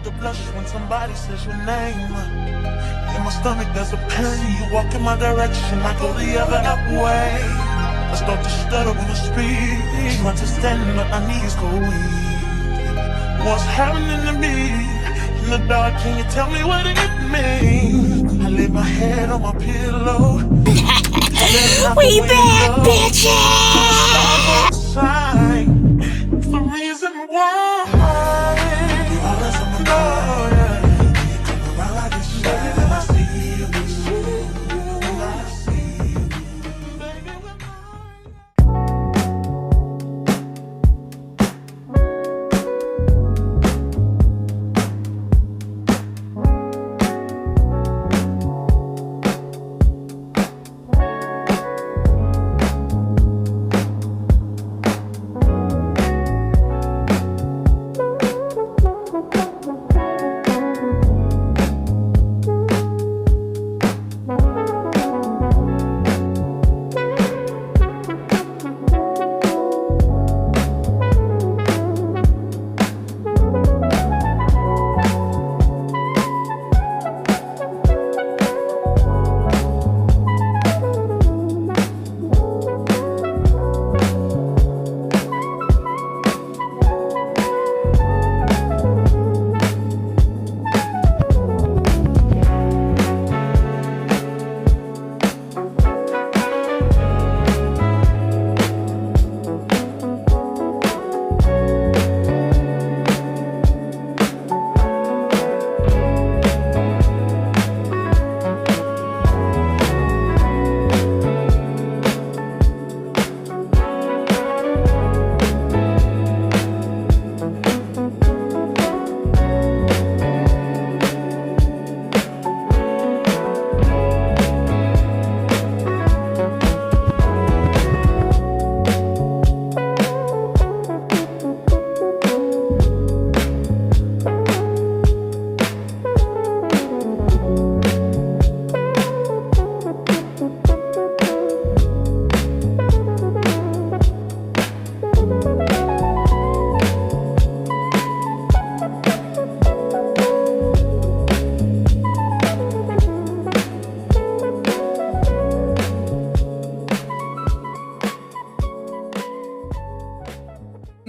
start to blush when somebody says your name. In my stomach there's a pain. You walk in my direction, I go the other way. I start to stutter when I speak. Trying to stand but my knees go weak. What's happening to me? In the dark, can you tell me what it means? I lay my head on my pillow. We back, bitches! It's the reason why. You always on my mind. You come around like this shit, and I see you. And I see you. Baby, we're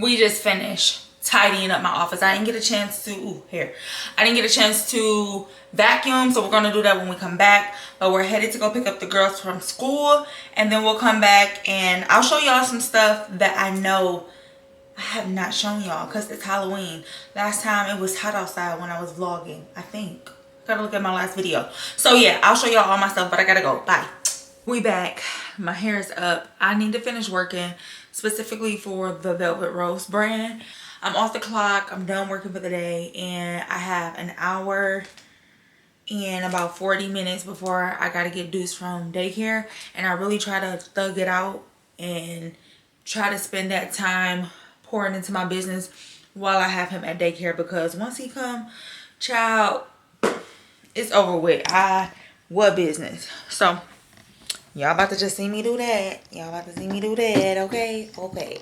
we just finished tidying up my office. I didn't get a chance to I didn't get a chance to vacuum, so we're gonna do that when we come back. But we're headed to go pick up the girls from school, and then we'll come back and I'll show y'all some stuff that I know I have not shown y'all because it's Halloween. Last time it was hot outside when I was vlogging, I think. Gotta look at my last video. So yeah, I'll show y'all all my stuff, but I gotta go. Bye. We back. My hair is up. I need to finish working specifically for the Velvet Rose brand. I'm off the clock. I'm done working for the day, and I have an hour and about 40 minutes before I gotta get Deuce from daycare. And I really try to thug it out and try to spend that time pouring into my business while I have him at daycare, because once he come, child, it's over with. What business? So y'all about to just see me do that. Y'all about to see me do that, okay? Okay.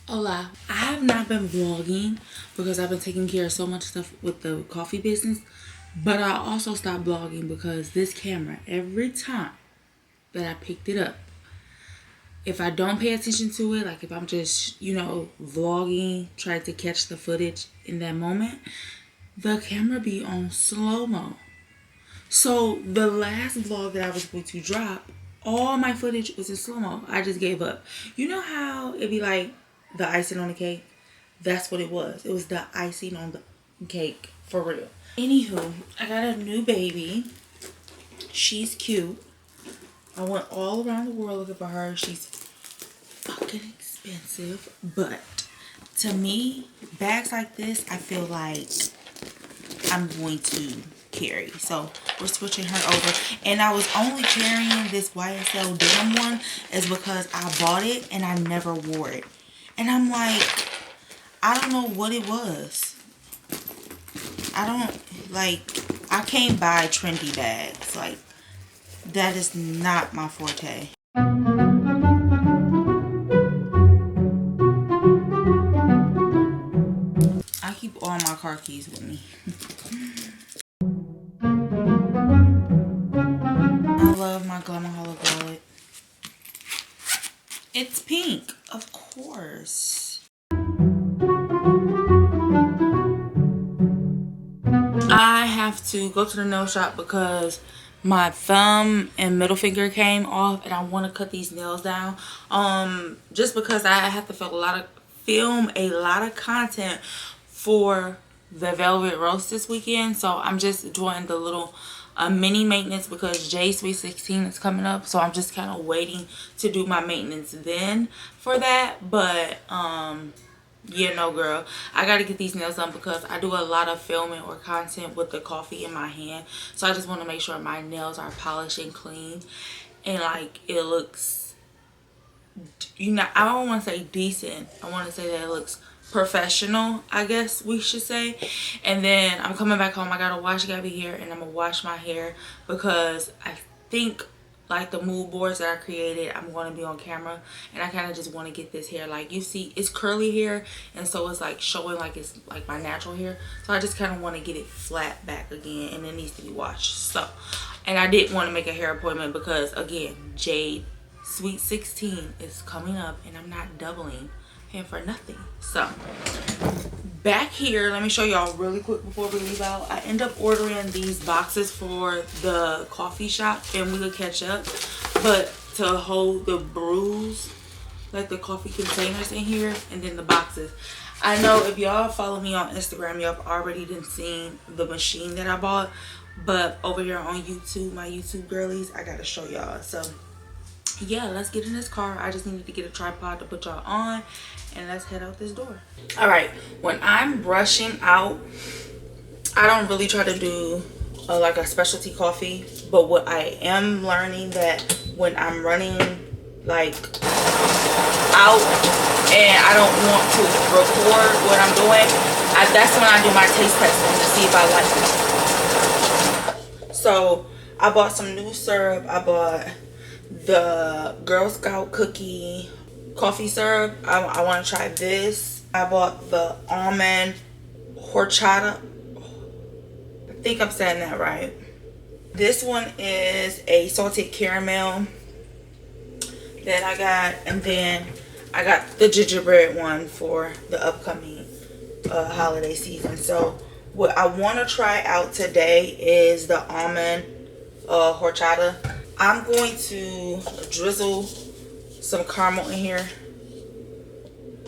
Hola. I have not been vlogging because I've been taking care of so much stuff with the coffee business, but I also stopped vlogging because this camera, every time that I picked it up, if I don't pay attention to it, like if I'm just, you know, vlogging, trying to catch the footage in that moment, the camera be on slow-mo. So the last vlog that I was going to drop, all my footage was in slow-mo. I just gave up. You know how it be like the icing on the cake? That's what it was. It was the icing on the cake, for real. Anywho, I got a new baby. She's cute. I went all around the world looking for her. She's fucking expensive. expensive, but to me, bags like this, I feel like I'm going to carry. So we're switching her over, and I was only carrying this YSL denim one is because I bought it and I never wore it, and I'm like, I don't know what it was. I can't buy trendy bags. Like, that is not my forte. I keep all my car keys with me. I love my Glamour Hollow wallet. It's pink, of course. I have to go to the nail shop because my thumb and middle finger came off, and I want to cut these nails down. Just because I have to film a lot of content for the Velvet Roast this weekend, so I'm just doing the little mini maintenance because Jay's Sweet 16 is coming up, so I'm just kind of waiting to do my maintenance then for that. But yeah, no girl, I gotta get these nails done because I do a lot of filming or content with the coffee in my hand, so I just want to make sure my nails are polished and clean, and like it looks, you know, I don't want to say decent, I want to say that it looks professional, I guess we should say. And then I'm coming back home, I gotta wash Gabby hair, and I'm gonna wash my hair because I think like the mood boards that I created, I'm going to be on camera, and I kind of just want to get this hair, like you see it's curly hair, and so it's like showing like it's like my natural hair, so I just kind of want to get it flat back again, and it needs to be washed. So, and I didn't want to make a hair appointment because again, Jade Sweet 16 is coming up, and I'm not doubling him for nothing. So back here, let me show y'all really quick before we leave out. I end up ordering these boxes for the coffee shop, and we will catch up, but to hold the brews, like the coffee containers in here, and then the boxes. I know if y'all follow me on Instagram, y'all have already seen the machine that I bought, but over here on YouTube, my YouTube girlies, I gotta show y'all. So yeah, let's get in this car. I just needed to get a tripod to put y'all on, and let's head out this door. All right, when I'm brushing out, I don't really try to do like a specialty coffee, but what I am learning that when I'm running like out and I don't want to record what I'm doing, that's when I do my taste testing to see if I like it. So I bought some new syrup. I bought the Girl Scout cookie coffee syrup. I want to try this. I bought the almond horchata. I think I'm saying that right. This one is a salted caramel that I got, and then I got the gingerbread one for the upcoming holiday season. So what I want to try out today is the almond horchata. I'm going to drizzle some caramel in here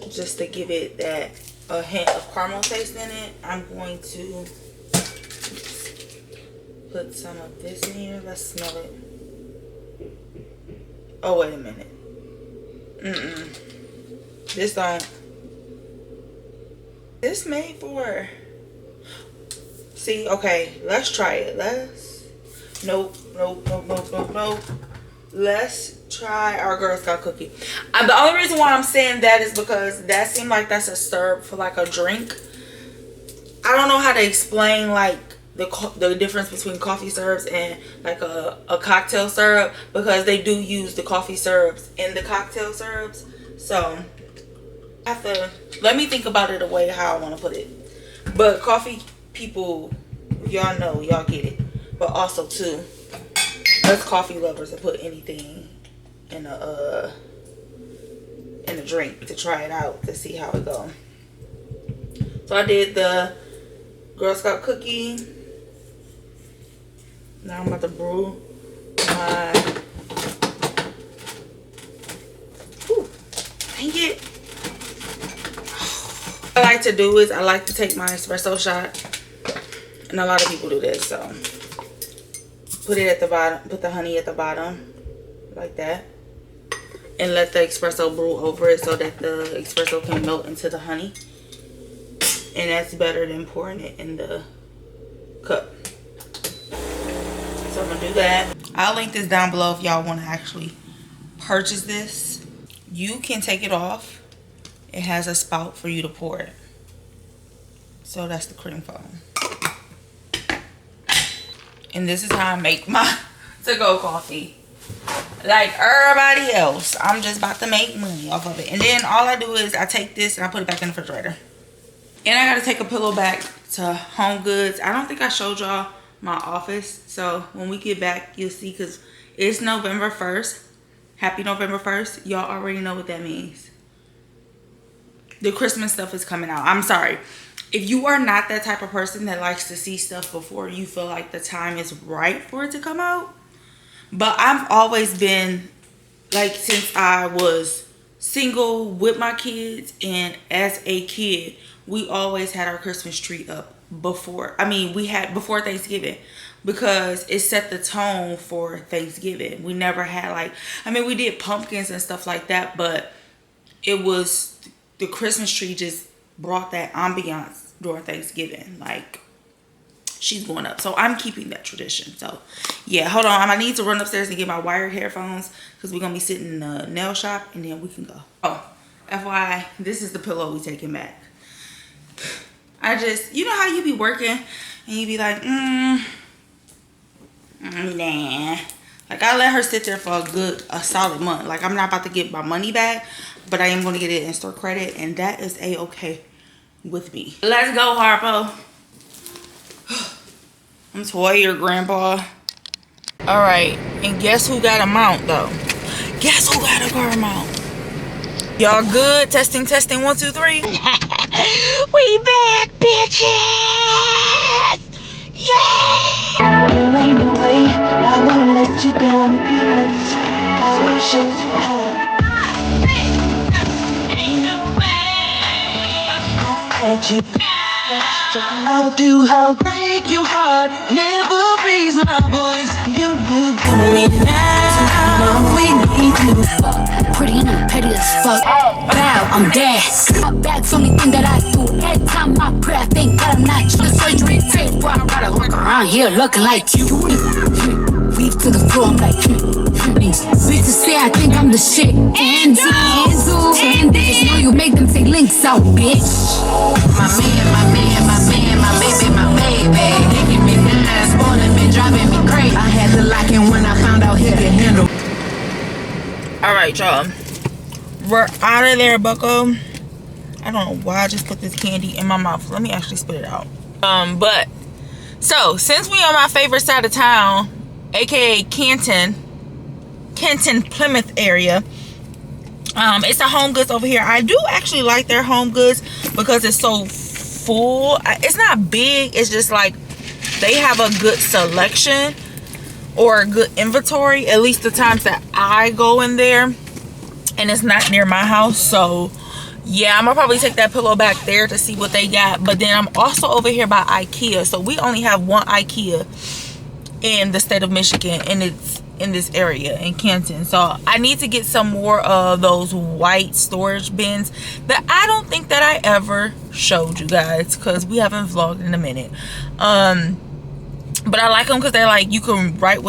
just to give it that a hint of caramel taste in it. I'm going to put some of this in here. Let's smell it. Oh, wait a minute. This don't. This made for. See, okay, let's try it. Nope. Let's try our Girl Scout cookie. The only reason why I'm saying that is because that seemed like that's a syrup for like a drink. I don't know how to explain like the difference between coffee syrups and like a cocktail syrup, because they do use the coffee syrups in the cocktail syrups. So I have to let me think about it a way how I want to put it. But coffee people, y'all know, y'all get it. But also too, us coffee lovers will put anything in a drink to try it out to see how it goes. So I did the Girl Scout cookie. Now I'm about to brew my. Whew, dang it! What I like to do is I like to take my espresso shot, and a lot of people do this. So put it at the bottom, put the honey at the bottom like that, and let the espresso brew over it so that the espresso can melt into the honey. And that's better than pouring it in the cup. So I'm gonna do that. I'll link this down below if y'all want to actually purchase this. You can take it off. It has a spout for you to pour it. So that's the cream foam. And this is how I make my to-go coffee. Like everybody else, I'm just about to make money off of it. And then all I do is I take this and I put it back in the refrigerator. And I gotta take a pillow back to Home Goods. I don't think I showed y'all my office. So when we get back, you'll see, because it's November 1st. Happy November 1st. Y'all already know what that means. The Christmas stuff is coming out. I'm sorry. If you are not that type of person that likes to see stuff before you feel like the time is right for it to come out. But I've always been, like, since I was single with my kids and as a kid, we always had our Christmas tree up before. I mean, we had before Thanksgiving, because it set the tone for Thanksgiving. We never had, like, I mean, we did pumpkins and stuff like that, but it was, the Christmas tree just brought that ambiance during Thanksgiving. Like, she's going up. So I'm keeping that tradition. So yeah, hold on. I need to run upstairs and get my wired headphones, because we're going to be sitting in the nail shop and then we can go. Oh, FYI, this is the pillow we taking back. I just, you know how you be working and you be like, nah. Like, I let her sit there for a solid month. Like, I'm not about to get my money back, but I am going to get it in store credit, and that is a-okay with me. Let's go, Harpo. I'm tired, Grandpa. All right, and guess who got a mount, though? Guess who got a car mount? Y'all good? Testing, testing, 1, 2, 3. We back, bitches! Yeah! Ain't no way I wanna let you down. I wish it ain't no way I'll let you down. I'll break your heart. Never raise my voice. You look at me now. We need to fuck. Pretty and petty as fuck. Wow, I'm dead. That's the only thing that I do. Every time I pray, I think that I'm not the surgery tape. Why I gotta walk around here looking like you. Weave to the floor, I'm like, bitches say I think I'm the shit. And bitches know you make them say links out, bitch. My man, my man, my man, my baby, my baby. They give me nice, spoiling me, driving me crazy. I had to like him when I found out he could handle. Alright, y'all. We're out of there, bucko. I don't know why I just put this candy in my mouth. Let me actually spit it out. But so since we on my favorite side of town, aka Kenton, Plymouth area, it's a Home Goods over here. I do actually like their Home Goods because it's so full. It's not big, it's just like they have a good selection or a good inventory, at least the times that I go in there, and it's not near my house. So yeah, I'm gonna probably take that pillow back there to see what they got. But then I'm also over here by IKEA. So we only have one IKEA in the state of Michigan, and it's in this area in Canton. So I need to get some more of those white storage bins that I don't think that I ever showed you guys, because we haven't vlogged in a minute. But I like them because they're like, you can write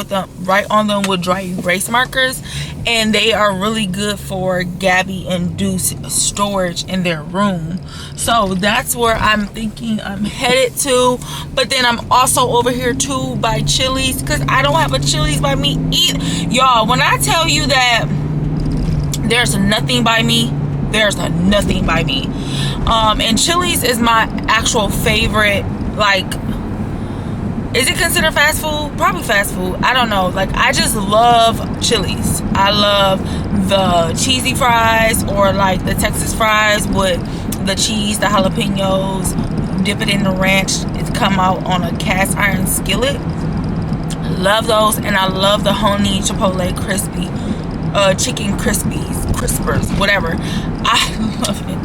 on them with dry erase markers, and they are really good for Gabby induced storage in their room. So that's where I'm thinking I'm headed to. But then I'm also over here too by Chili's, because I don't have a Chili's by me either. Y'all, when I tell you that there's nothing by me, there's nothing by me. And Chili's is my actual favorite. Like, is it considered fast food? Probably fast food. I don't know. Like, I just love Chili's. I love the cheesy fries, or like the Texas fries with the cheese, the jalapenos, dip it in the ranch. It come out on a cast iron skillet. Love those. And I love the honey chipotle crispy, chicken crispers, whatever. I love it.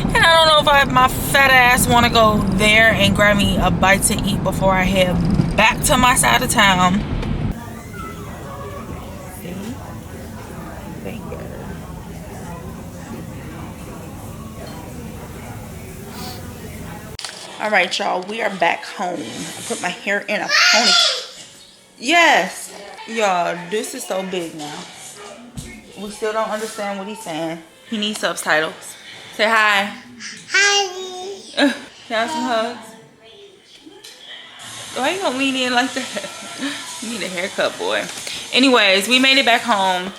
And I don't know if my fat ass want to go there and grab me a bite to eat before I head back to my side of town. See? Finger. All right, y'all, we are back home. I put my hair in a pony. Yes, y'all, this is so big now. We still don't understand what he's saying. He needs subtitles. Say hi. Hi. Can I have some hugs? Why you gonna lean in like that? You need a haircut, boy. Anyways, we made it back home.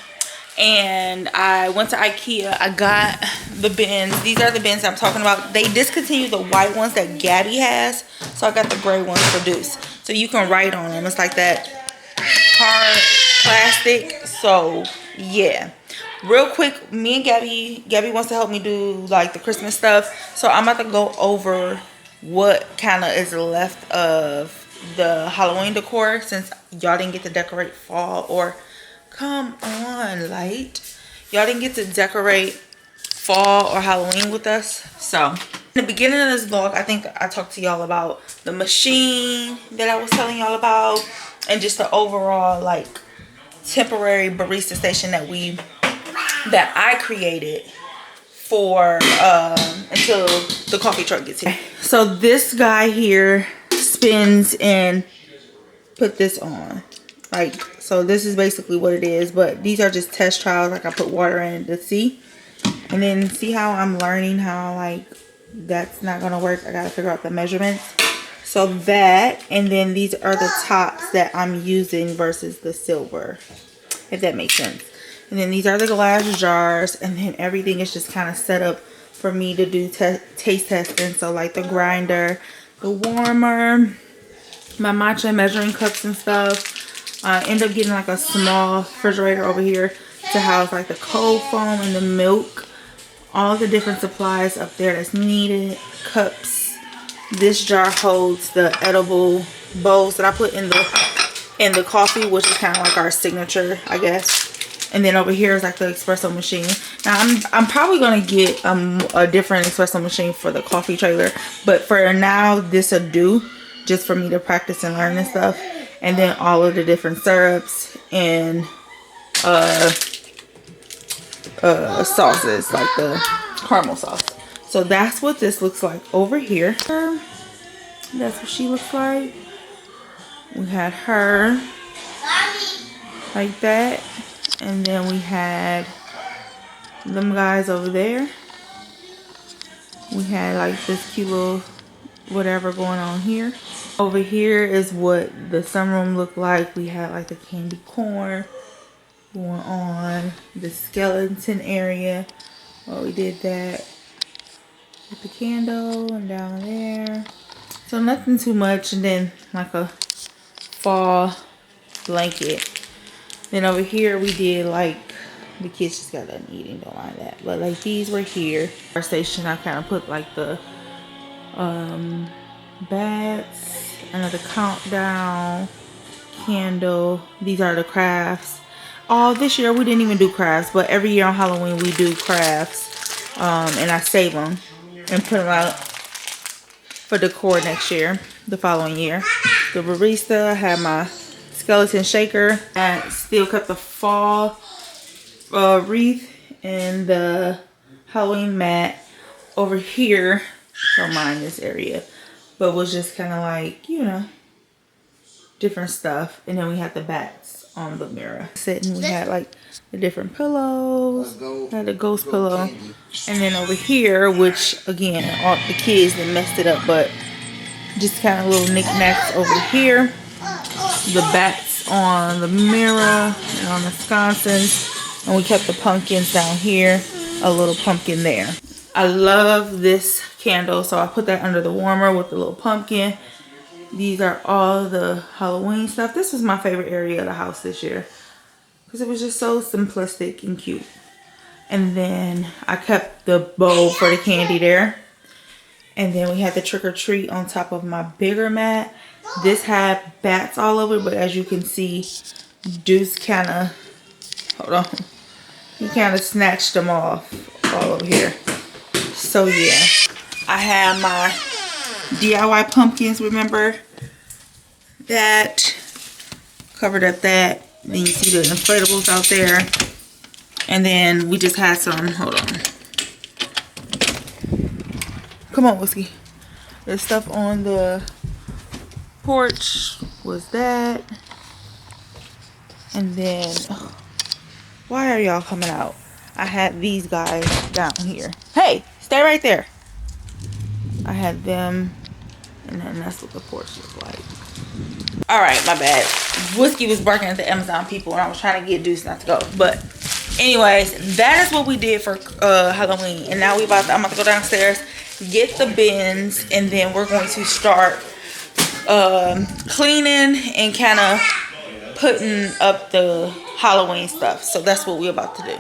And I went to Ikea. I got the bins. These are the bins I'm talking about. They discontinued the white ones that Gabby has. So I got the gray ones for Deuce. So you can write on them. It's like that hard plastic. So yeah. Real quick, me and Gabby wants to help me do like the Christmas stuff. So I'm about to go over what kind of is left of the Halloween decor. Since y'all didn't get to decorate fall or... Come on, Light. Y'all didn't get to decorate fall or Halloween with us. So, in the beginning of this vlog, I think I talked to y'all about the machine that I was telling y'all about. And just the overall, like, temporary barista station that I created for, until the coffee truck gets here. So, this guy here spins and put this on. Like, so this is basically what it is, but these are just test trials. Like, I put water in to see, and then see how I'm learning how, like, that's not gonna work. I gotta figure out the measurements. So that, and then these are the tops that I'm using versus the silver, if that makes sense. And then these are the glass jars, and then everything is just kind of set up for me to do taste testing. So like the grinder, the warmer, my matcha measuring cups and stuff. I end up getting like a small refrigerator over here to house like the cold foam and the milk. All the different supplies up there that's needed. Cups. This jar holds the edible bowls that I put in the coffee, which is kind of like our signature, I guess. And then over here is like the espresso machine. Now I'm probably gonna get a different espresso machine for the coffee trailer, but for now this will do, just for me to practice and learn and stuff. And then all of the different syrups and sauces, like the caramel sauce. So that's what this looks like over here. That's what she looks like. We had her like that. And then we had them guys over there. We had like this cute little whatever going on here. Over here is what the sunroom looked like. We had like the candy corn going on, the skeleton area. Well, we did that with the candle and down there. So nothing too much. And then like a fall blanket. Then over here we did like, the kids just got done eating, don't mind that. But like these were here. Our station, I kind of put like the bats, another countdown, candle. These are the crafts. This year we didn't even do crafts, but every year on Halloween we do crafts. And I save them and put them out for decor next year, the following year. The barista, I had my skeleton shaker. I still kept the fall wreath and the Halloween mat over here. Don't mind this area, but was just kind of like, you know, different stuff. And then we had the bats on the mirror sitting. We had like the different pillows. Had a ghost pillow. And then over here, which again, all the kids that messed it up, but just kind of little knickknacks over here. The bats on the mirror and on the sconces. And we kept the pumpkins down here. A little pumpkin there. I love this candle, so I put that under the warmer with the little pumpkin. These are all the Halloween stuff. This was my favorite area of the house this year because it was just so simplistic and cute. And then I kept the bowl for the candy there. And then we had the trick or treat on top of my bigger mat. This had bats all over, but as you can see, Deuce kind of, hold on, he kind of snatched them off all over here. So yeah, I have my DIY pumpkins, remember that, covered up that. Then you see the inflatables out there. And then we just had some, hold on. Come on, Whiskey. The stuff on the porch was that. And then, why are y'all coming out? I had these guys down here. Hey, stay right there. I had them, and then that's what the porch looks like. All right, my bad. Whiskey was barking at the Amazon people, and I was trying to get Deuce not to go. But anyways, that is what we did for Halloween. And now I'm about to go downstairs, get the bins, and then we're going to start cleaning and kind of putting up the Halloween stuff. So that's what we're about to do.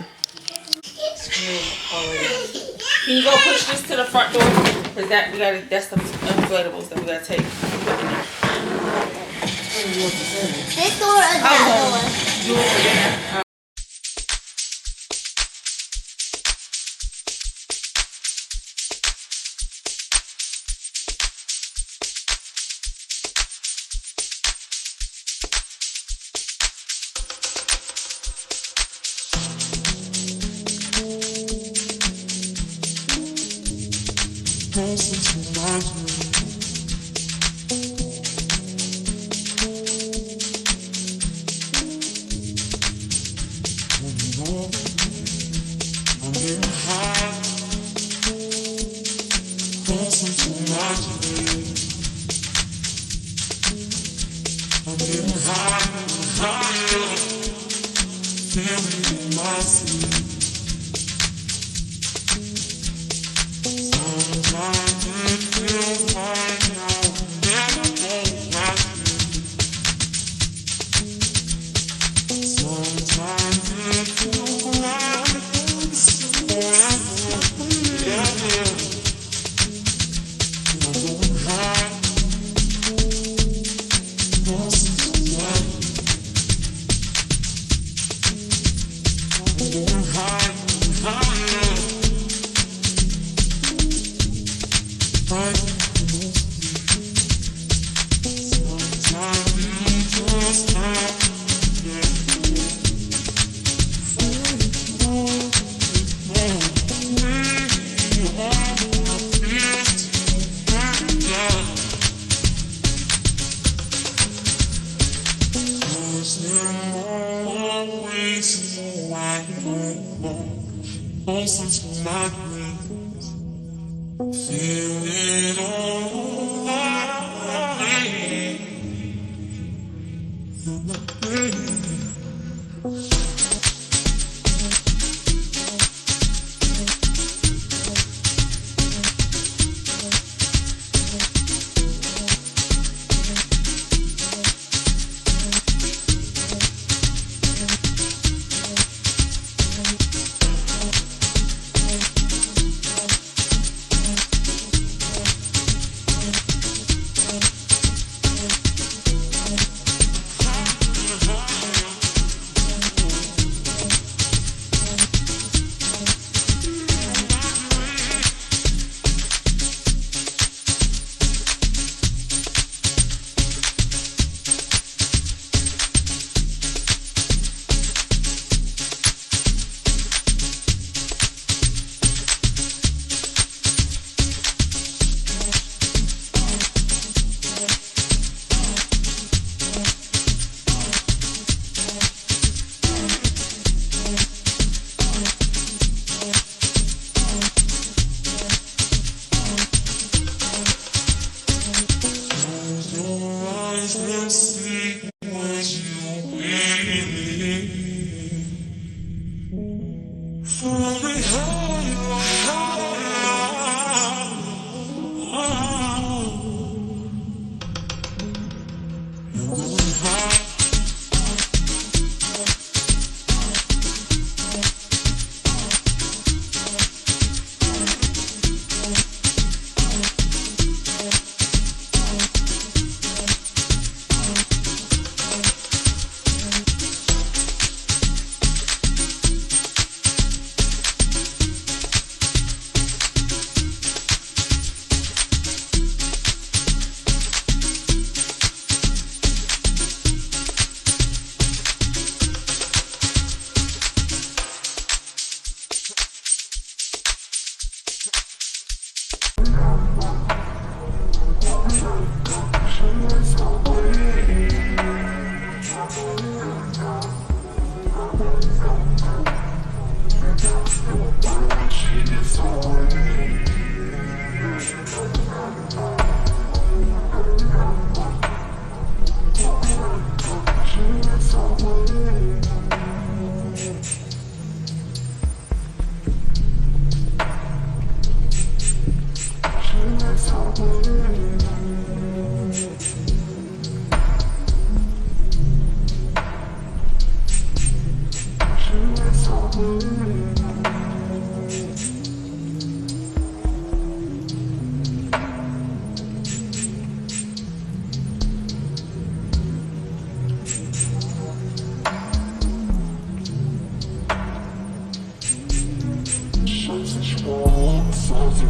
Can you go push this to the front door? Because that's the inflatables that we gotta take. This door or that door? Good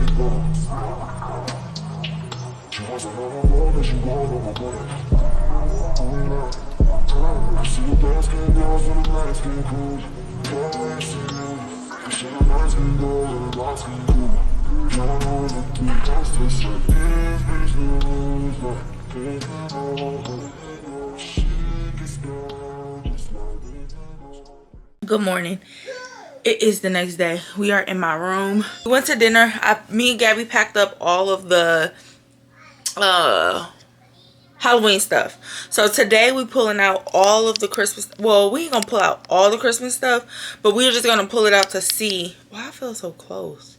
morning. It is the next day. We are in my room. We went to dinner. Me and Gabby packed up all of the Halloween stuff. So today we pulling out all of the Christmas. Well, we ain't gonna pull out all the Christmas stuff, but we're just gonna pull it out to see. Why I feel so close.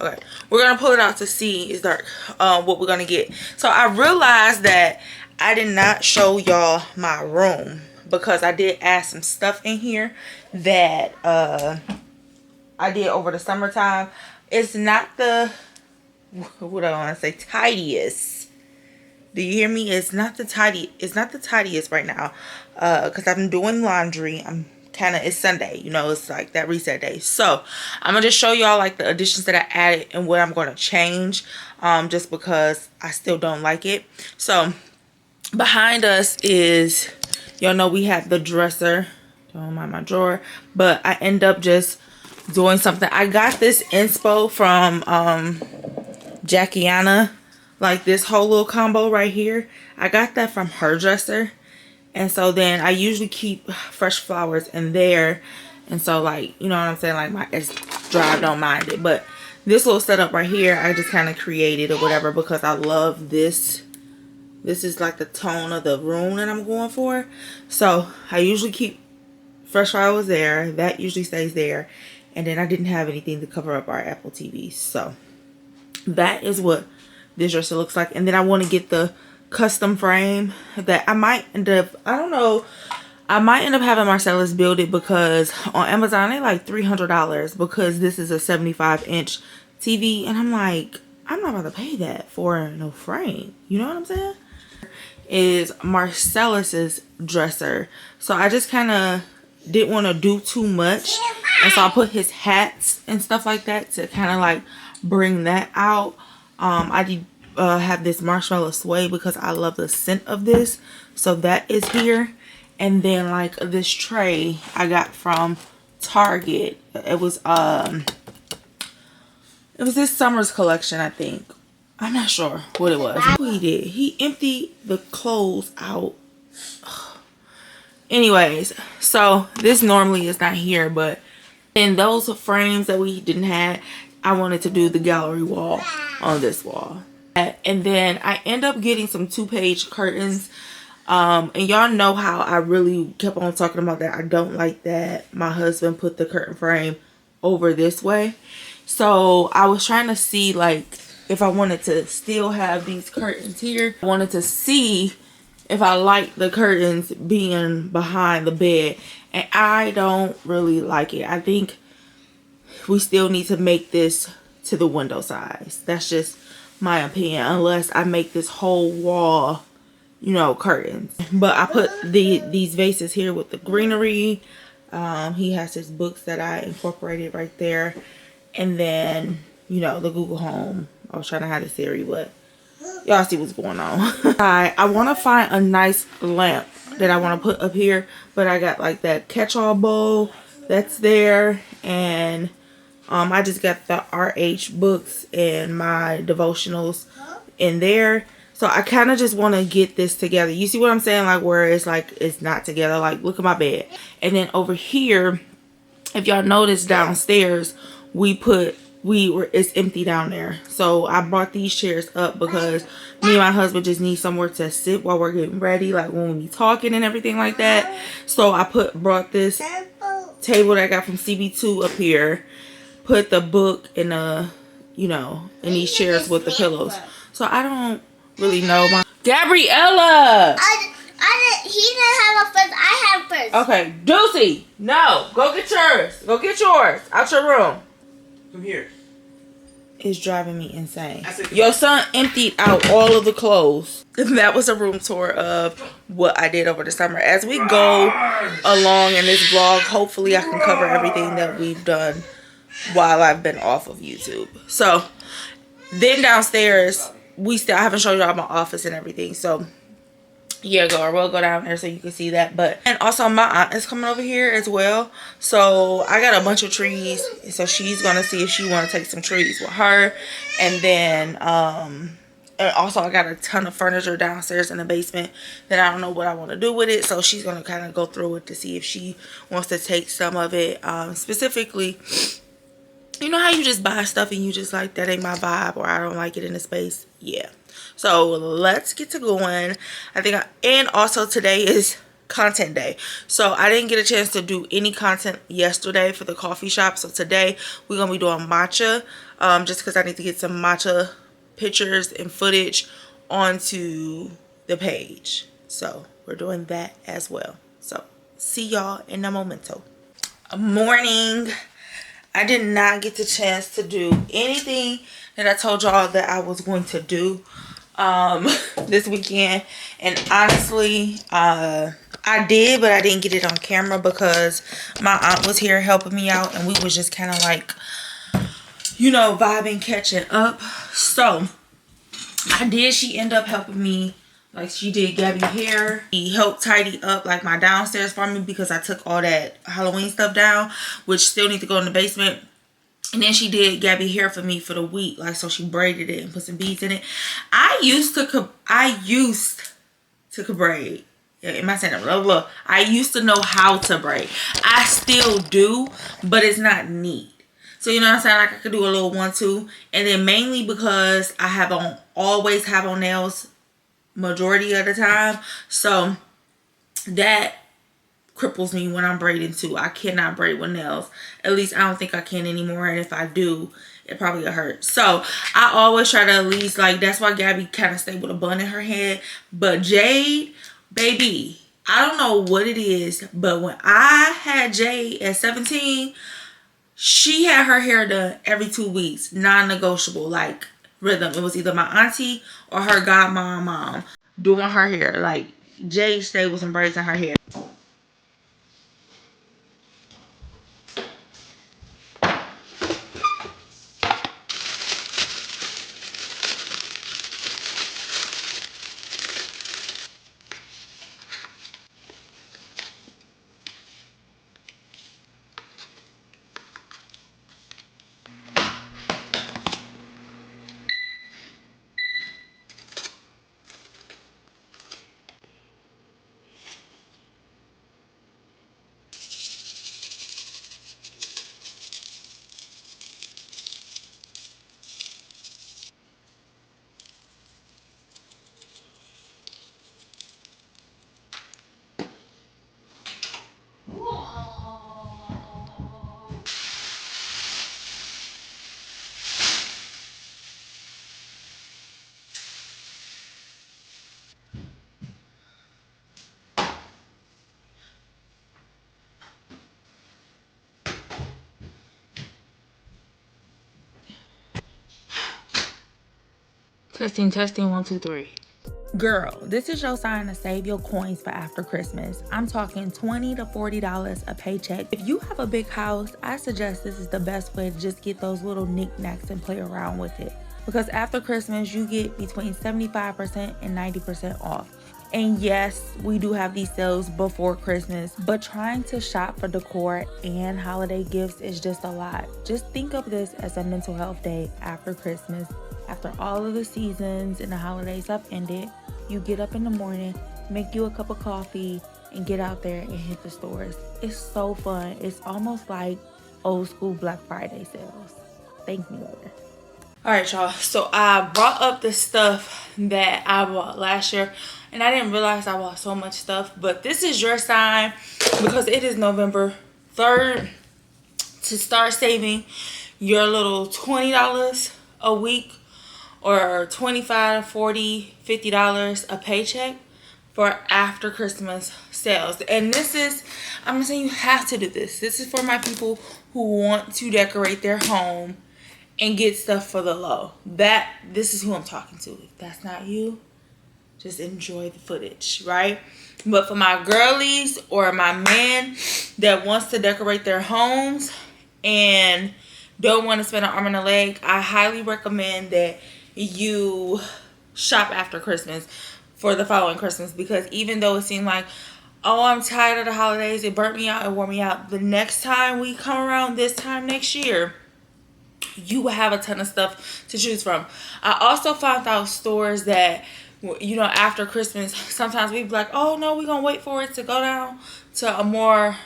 Okay, we're gonna pull it out to see. It's dark. What we're gonna get. So I realized that I did not show y'all my room because I did add some stuff in here that I did over the summertime. It's not the, what do I want to say, tidiest. Do you hear me? It's not the tidiest right now, because I'm doing laundry. It's Sunday, you know, it's like that reset day. So I'm gonna just show y'all like the additions that I added and what I'm gonna change, just because I still don't like it. So behind us is, y'all know we have the dresser. Don't mind my drawer, but I end up just doing something. I got this inspo from Jackiana. Like this whole little combo right here, I got that from her dresser. And so then I usually keep fresh flowers in there. And so, like, you know what I'm saying, like my ex-drive don't mind it. But this little setup right here, I just kind of created or whatever because I love this. This is like the tone of the room that I'm going for. So I usually keep fresh flowers there. That usually stays there. And then I didn't have anything to cover up our Apple TV. So that is what this dresser looks like. And then I want to get the custom frame that I might end up, I don't know, I might end up having Marcellus build it because on Amazon they like $300 because this is a 75-inch TV. And I'm like, I'm not about to pay that for no frame. You know what I'm saying? Is Marcellus's dresser. So I just kind of didn't want to do too much. And so I put his hats and stuff like that to kind of like bring that out. I did have this marshmallow sway because I love the scent of this. So that is here. And then like this tray I got from Target. It was this summer's collection, I think. I'm not sure what it was. What he did, he emptied the clothes out. Anyways, so this normally is not here, but in those frames that we didn't have, I wanted to do the gallery wall on this wall. And then I end up getting some 2-page curtains. And y'all know how I really kept on talking about that. I don't like that my husband put the curtain frame over this way. So I was trying to see like if I wanted to still have these curtains here. I wanted to see if I like the curtains being behind the bed. And I don't really like it. I think we still need to make this to the window size. That's just my opinion, unless I make this whole wall, you know, curtains. But I put these vases here with the greenery. He has his books that I incorporated right there. And then, you know, the Google Home. I was trying to hide the Siri, but y'all see what's going on. I want to find a nice lamp that I want to put up here. But I got like that catch-all bowl that's there. And I just got the RH books and my devotionals in there. So I kind of just want to get this together. You see what I'm saying? Like where it's like it's not together. Like look at my bed. And then over here, if y'all notice downstairs, it's empty down there. So I brought these chairs up because me and my husband just need somewhere to sit while we're getting ready. Like when we be talking and everything like that. So I brought this table that I got from CB2 up here. Put the book in you know, in these chairs with the pillows. So I don't really know. Gabriella! He didn't have a first. I have first. Okay, Deucey, no. Go get yours. Go get yours. Out your room. Come here. It's driving me insane. Your son emptied out all of the clothes. That was a room tour of what I did over the summer. As we go along in this vlog, hopefully I can cover everything that we've done while I've been off of YouTube. So then downstairs, I haven't shown y'all my office and everything. So yeah, we'll go down there so you can see that. But and also my aunt is coming over here as well, so I got a bunch of trees, so she's gonna see if she want to take some trees with her. And then and also I got a ton of furniture downstairs in the basement that I don't know what I want to do with it, so she's gonna kind of go through it to see if she wants to take some of it. Specifically, you know how you just buy stuff and you just like, that ain't my vibe, or I don't like it in the space. Yeah, so let's get to going. And also today is content day, so I didn't get a chance to do any content yesterday for the coffee shop. So today we're gonna be doing matcha, just because I need to get some matcha pictures and footage onto the page. So we're doing that as well. So see y'all in a momento. Morning. I did not get the chance to do anything that I told y'all that I was going to do this weekend. And honestly, I did, but I didn't get it on camera because my aunt was here helping me out, and we was just kind of like, you know, vibing, catching up. So she ended up helping me. Like, she did Gabby hair. She helped tidy up like my downstairs for me because I took all that Halloween stuff down, which still need to go in the basement. And then she did Gabby hair for me for the week. Like, so she braided it and put some beads in it. I used to braid. Yeah, am I saying that? Look, I used to know how to braid. I still do, but it's not neat. So you know what I'm saying? Like, I could do a little 1-2. And then mainly because I always have on nails majority of the time, so that cripples me when I'm braiding too. I cannot braid with nails. At least I don't think I can anymore, and if I do, it probably will hurt. So I always try to at least, like, that's why Gabby kind of stayed with a bun in her head. But Jade, baby, I don't know what it is, but when I had Jade at 17, she had her hair done every 2 weeks, non-negotiable, like rhythm. It was either my auntie or her godmom doing her hair. Like, Jade stayed with some braids in her hair. Testing, 1, 2, 3. Girl, this is your sign to save your coins for after Christmas. I'm talking $20 to $40 a paycheck. If you have a big house, I suggest this is the best way to just get those little knickknacks and play around with it. Because after Christmas, you get between 75% and 90% off. And yes, we do have these sales before Christmas, but trying to shop for decor and holiday gifts is just a lot. Just think of this as a mental health day after Christmas. After all of the seasons and the holidays have ended, you get up in the morning, make you a cup of coffee, and get out there and hit the stores. It's so fun. It's almost like old school Black Friday sales. Thank me later. Alright, y'all. So I brought up the stuff that I bought last year, and I didn't realize I bought so much stuff. But this is your sign, because it is November 3rd, to start saving your little $20 a week, or $25, $40, $50 a paycheck for after Christmas sales. And this is, I'm gonna say, you have to do this. This is for my people who want to decorate their home and get stuff for the low. This is who I'm talking to. If that's not you, just enjoy the footage, right? But for my girlies or my man that wants to decorate their homes and don't want to spend an arm and a leg, I highly recommend that you shop after Christmas for the following Christmas, because even though it seemed like, oh, I'm tired of the holidays, it burnt me out, it wore me out, the next time we come around this time next year, you will have a ton of stuff to choose from. I also found out stores that, you know, after Christmas, sometimes we be like, oh no, we're gonna wait for it to go down to a more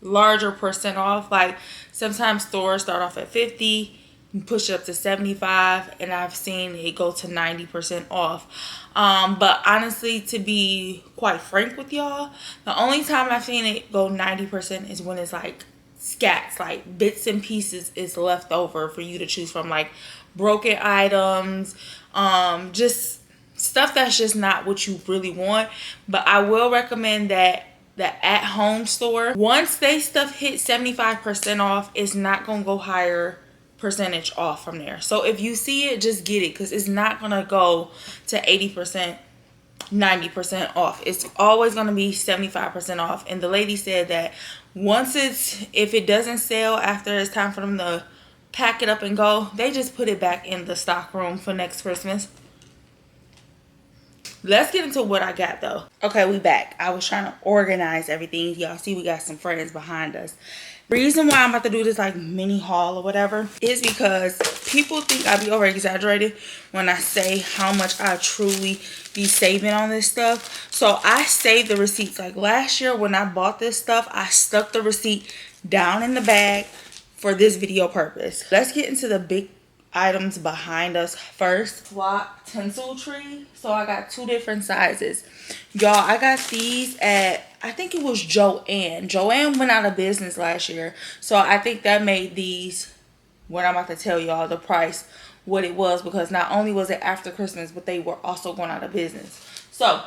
larger percent off. Like sometimes stores start off at 50 and push it up to 75, and I've seen it go to 90% off. But honestly, to be quite frank with y'all, the only time I've seen it go 90% is when it's like scats, like bits and pieces is left over for you to choose from, like broken items, just stuff that's just not what you really want. But I will recommend that the at-home store, once they stuff hit 75% off, it's not gonna go higher percentage off from there. So if you see it, just get it, because it's not gonna go to 80%, 90% off. It's always gonna be 75% off. And the lady said that once if it doesn't sell after it's time for them to pack it up and go, they just put it back in the stock room for next Christmas. Let's get into what I got though. Okay, we back. I was trying to organize everything. Y'all see we got some friends behind us. Reason why I'm about to do this like mini haul or whatever is because people think I be over exaggerated when I say how much I truly be saving on this stuff. So I saved the receipts. Like last year when I bought this stuff, I stuck the receipt down in the bag for this video purpose. Let's get into the big items behind us first. Flock tinsel tree. So I got two different sizes. Y'all, I got these at, I think it was Joann. Joann went out of business last year. So I think that made these, what I'm about to tell y'all, the price, what it was, because not only was it after Christmas, but they were also going out of business. So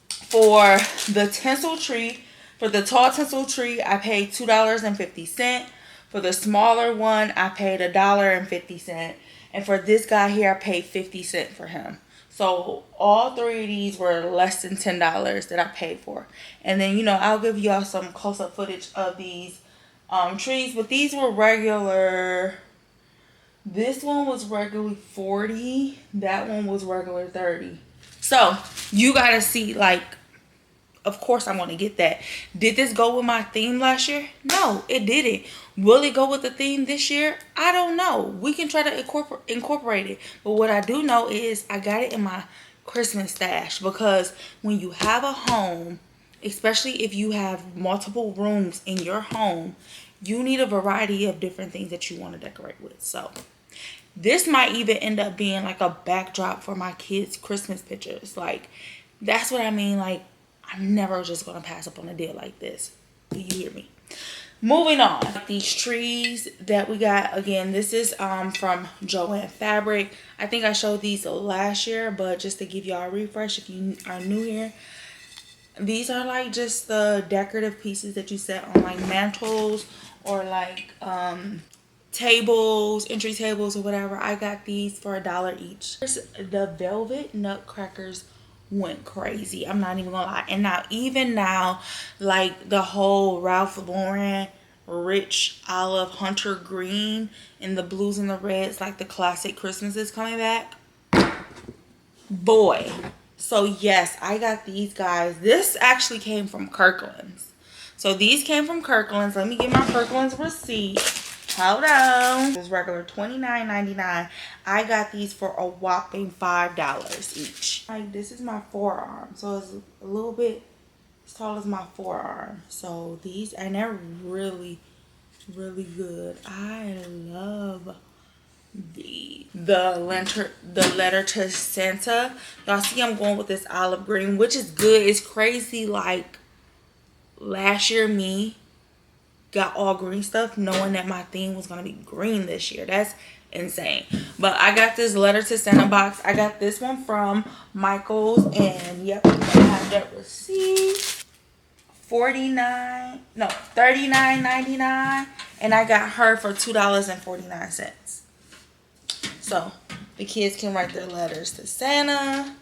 for the tinsel tree, for the tall tinsel tree, I paid $2.50. For the smaller one, I paid $1.50. And for this guy here, I paid 50 cents for him. So all three of these were less than $10 that I paid for. And then, you know, I'll give y'all some close-up footage of these trees. But these were regular. This one was regularly $40. That one was regular $30. So you got to see, like, of course I want to get that. Did this go with my theme last year? No, it didn't. Will it go with the theme this year? I don't know. We can try to incorporate it. But what I do know is I got it in my Christmas stash, because when you have a home, especially if you have multiple rooms in your home, you need a variety of different things that you want to decorate with. So this might even end up being like a backdrop for my kids' Christmas pictures. Like, that's what I mean. Like, I'm never just going to pass up on a deal like this. Do you hear me? Moving on. These trees that we got, again, this is from Joann Fabric. I think I showed these last year, but just to give y'all a refresh if you are new here. These are like just the decorative pieces that you set on like mantles or like tables, entry tables or whatever. I got these for $1 each. The velvet nutcrackers went crazy. I'm not even gonna lie. And now, even now, like the whole Ralph Lauren rich olive hunter green and the blues and the reds, like the classic Christmas is coming back. Boy. So yes, I got these guys. This actually came from Kirkland's. So these came from Kirkland's. Let me get my Kirkland's receipt. Hold on. It was regular $29.99. I got these for a whopping $5 each. Like, this is my forearm. So it's a little bit as tall as my forearm. So these, and they're really, really good. I love the letter to Santa. Y'all see I'm going with this olive green, which is good. It's crazy. Like, last year me got all green stuff knowing that my theme was gonna be green this year. That's insane. But I got this letter to Santa box. I got this one from Michael's, and yep, I have that receipt. $39.99, and I got her for $2.49. So the kids can write their letters to Santa.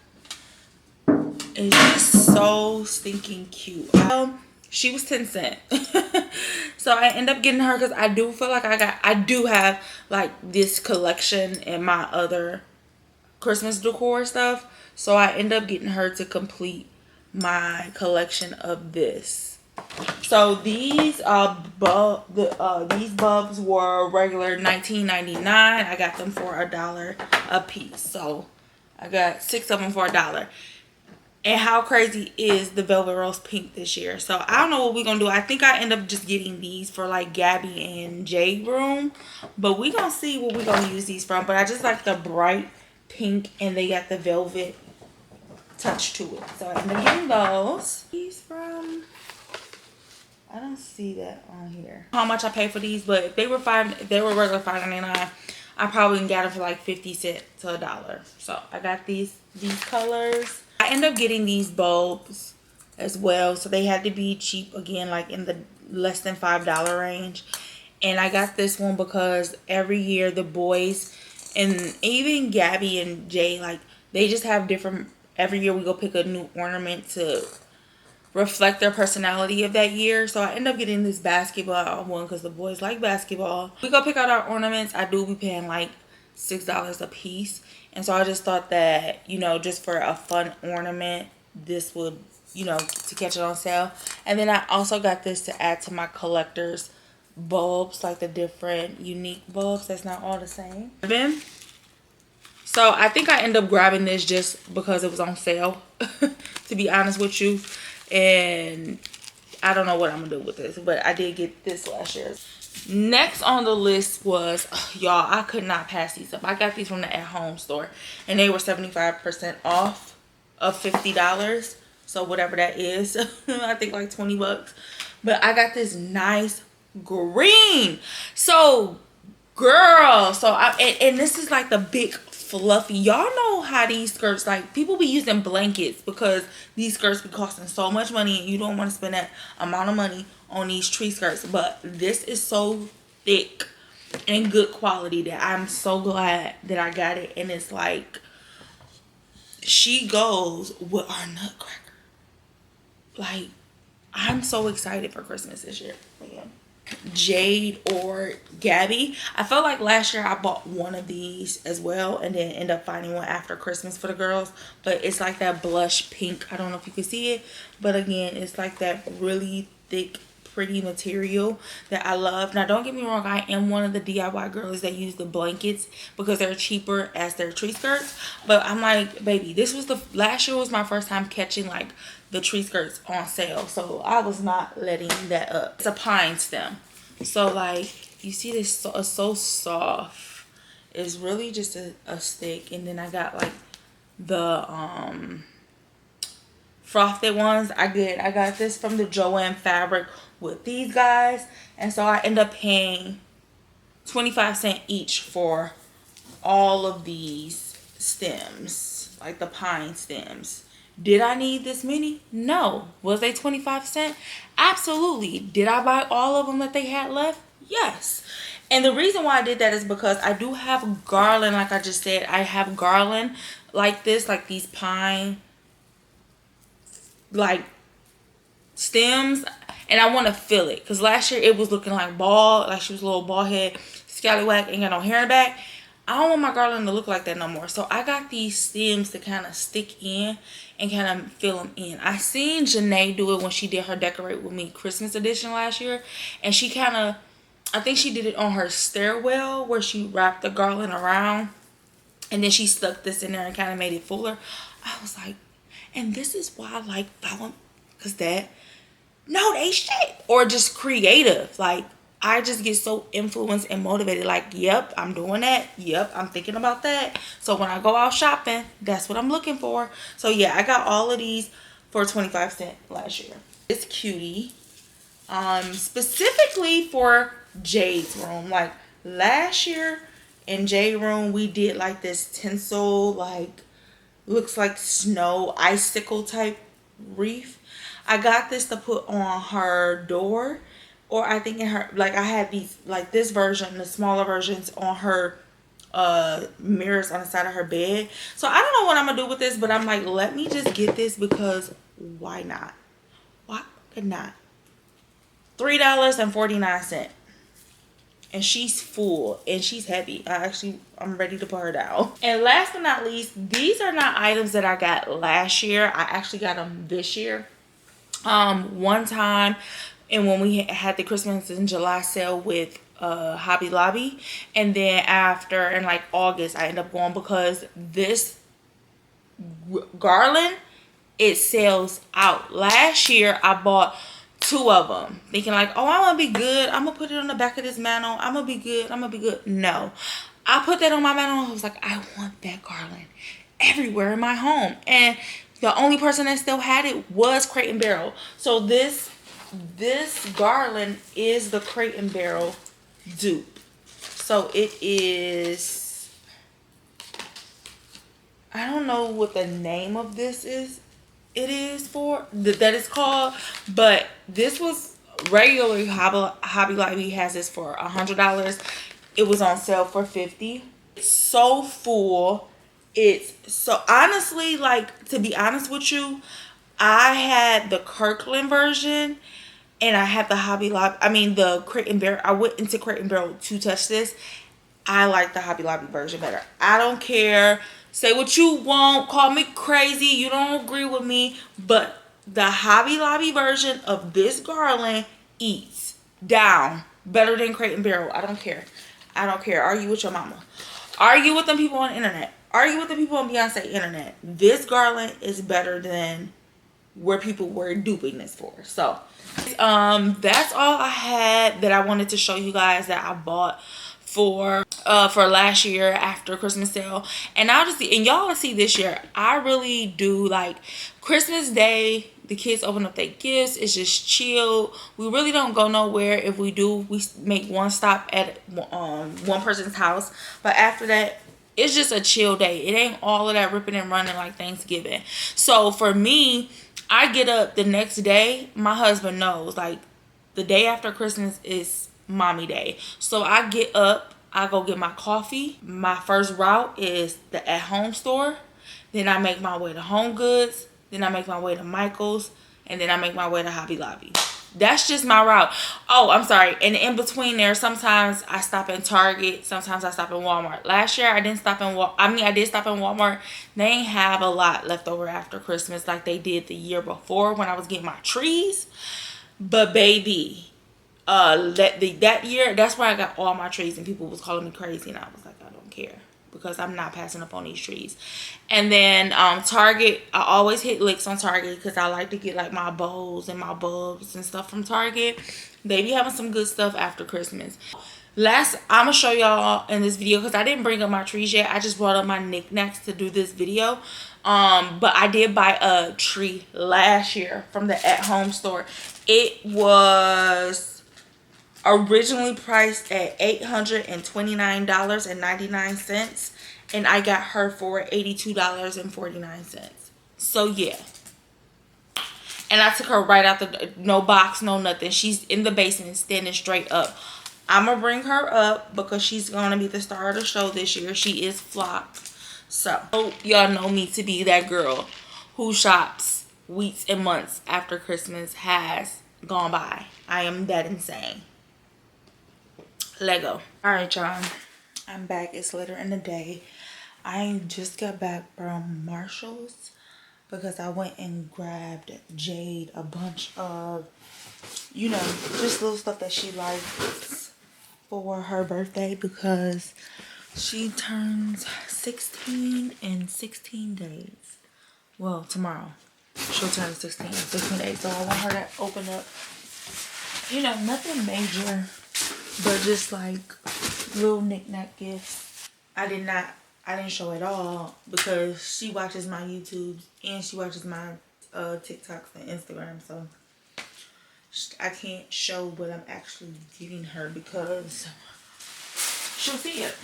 It's just so stinking cute. She was 10 cents. So I end up getting her because I do feel like I do have like this collection in my other Christmas decor stuff. So I end up getting her to complete my collection of this. So these these bulbs were regular $19.99. I got them for $1 a piece. So I got 6 of them for $1. And how crazy is the Velvet Rose Pink this year? So I don't know what we're gonna do. I think I end up just getting these for like Gabby and Jay room, but we gonna see what we're gonna use these from. But I just like the bright pink, and they got the velvet touch to it. So I end up getting those. These from, I don't see that on here how much I paid for these, but if they were regular $5.99, I probably got them for like 50 cents to $1. So I got these colors. I end up getting these bulbs as well, so they had to be cheap again, like in the less than $5 range. And I got this one because every year the boys, and even Gabby and Jay, like they just have different, every year we go pick a new ornament to reflect their personality of that year. So I end up getting this basketball one because the boys like basketball. We go pick out our ornaments. I do be paying like $6 a piece. And so I just thought that, you know, just for a fun ornament, this would, you know, to catch it on sale. And then I also got this to add to my collector's bulbs, like the different unique bulbs that's not all the same. So I think I ended up grabbing this just because it was on sale, to be honest with you. And I don't know what I'm gonna do with this, but I did get this last year. Next on the list was, y'all, I could not pass these up. I got these from the At Home store, and they were 75% off of $50. So whatever that is, I think like 20 bucks. But I got this nice green. So girl, so and this is like the big fluffy. Y'all know how these skirts, like people be using blankets because these skirts be costing so much money, and you don't want to spend that amount of money on these tree skirts. But this is so thick and good quality that I'm so glad that I got it. And it's like, she goes with our nutcracker. Like, I'm so excited for Christmas this year. Yeah. Jade or Gabby, I felt like last year I bought one of these as well, and then end up finding one after Christmas for the girls. But it's like that blush pink. I don't know if you can see it, but again, it's like that really thick, pretty material that I love. Now don't get me wrong, I am one of the DIY girls that use the blankets because they're cheaper as their tree skirts. But I'm like, baby, this was last year was my first time catching like the tree skirts on sale, so I was not letting that up. It's a pine stem, so like you see this, so it's so soft. It's really just a stick. And then I got like the frosted ones. I got this from the Joann fabric with these guys, and so I end up paying 25 cents each for all of these stems, like the pine stems. Did I need this many? No. Was they 25 cents? Absolutely. Did I buy all of them that they had left? Yes. And the reason why I did that is because I do have garland, like I just said. I have garland like this, like these pine like stems, and I want to fill it because last year it was looking like bald, like she was a little bald head, scallywag, ain't got no hair in the back. I don't want my garland to look like that no more. So I got these stems to kind of stick in and kind of fill them in. I seen Janae do it when she did her Decorate With Me Christmas edition last year. And she kind of, I think she did it on her stairwell where she wrapped the garland around. And then she stuck this in there and kind of made it fuller. I was like, and this is why I like Valentine. Because that, no, they shit. Or just creative. Like, I just get so influenced and motivated. Like, yep, I'm doing that. Yep, I'm thinking about that. So when I go out shopping, that's what I'm looking for. So yeah, I got all of these for 25 cents last year. It's cutie. Specifically for Jade's room. Like last year in Jade's room, we did like this tinsel, like looks like snow icicle type wreath. I got this to put on her door. Or I think in her, like I had these, like this version, the smaller versions on her mirrors on the side of her bed. So I don't know what I'm going to do with this, but I'm like, let me just get this because why not? Why not? $3.49. And she's full and she's heavy. I'm ready to put her down. And last but not least, these are not items that I got last year. I actually got them this year. One time, and when we had the Christmas in July sale with Hobby Lobby, and then after in like August, I ended up going because this garland, it sells out. Last year I bought 2 of them thinking like, oh, I'm gonna be good, I'm gonna put it on the back of this mantle, I'm gonna be good. No, I put that on my mantle. I was like, I want that garland everywhere in my home, and the only person that still had it was Crate and Barrel. So this garland is the Crate and Barrel dupe. So it is, I don't know what the name of this is. It is for that is called, but this was regularly Hobby Lobby has this for $100. It was on sale for $50. It's so full. It's so, honestly, like, to be honest with you, I had the Kirkland version and I had the Hobby Lobby, I mean the Crate and Barrel. I went into Crate and Barrel to touch this. I like the Hobby Lobby version better. I don't care. Say what you want. Call me crazy. You don't agree with me. But the Hobby Lobby version of this garland eats down better than Crate and Barrel. I don't care. I don't care. Argue with your mama. Argue with them people on the internet. Argue with the people on Beyonce internet. This garland is better than where people were duping this for. So, that's all I had that I wanted to show you guys that I bought for last year after Christmas sale. And I'll just see, and y'all will see this year, I really do like Christmas Day. The kids open up their gifts. It's just chill. We really don't go nowhere. If we do, we make one stop at one person's house. But after that, it's just a chill day. It ain't all of that ripping and running like Thanksgiving. So for me, I get up the next day. My husband knows, like, the day after Christmas is mommy day. So I get up, I go get my coffee. My first route is the at-home store. Then I make my way to Home Goods. Then I make my way to Michael's. And then I make my way to Hobby Lobby. That's just my route. Oh, I'm sorry. And in between there, sometimes I stop in Target. Sometimes I stop in Walmart. Last year, I didn't stop in I did stop in Walmart. They ain't have a lot left over after Christmas like they did the year before when I was getting my trees. But baby, that year, that's where I got all my trees, and people was calling me crazy, and I was like, I don't care, because I'm not passing up on these trees. And then Target, I always hit licks on Target because I like to get like my bows and my bulbs and stuff from Target. They be having some good stuff after Christmas. I'm gonna show y'all in this video, because I didn't bring up my trees yet. I just brought up my knickknacks to do this video. But I did buy a tree last year from the at-home store. It was originally priced at $829.99, and I got her for $82.49. So yeah, and I took her right out the, no box, no nothing. She's in the basement standing straight up. I'm gonna bring her up because she's gonna be the star of the show this year. She is flocked. So y'all know me to be that girl who shops weeks and months after Christmas has gone by. I am that insane. Lego. All right, y'all, I'm back. It's later in the day. I just got back from Marshall's because I went and grabbed Jade a bunch of, you know, just little stuff that she likes for her birthday, because she turns 16 in 16 days. Well, tomorrow she'll turn 16 in 16 days. So I want her to open up, you know, nothing major, but just like little knick-knack gifts. I didn't show it all because she watches my YouTubes and she watches my TikToks and Instagram, so I can't show what I'm actually giving her because she'll see it.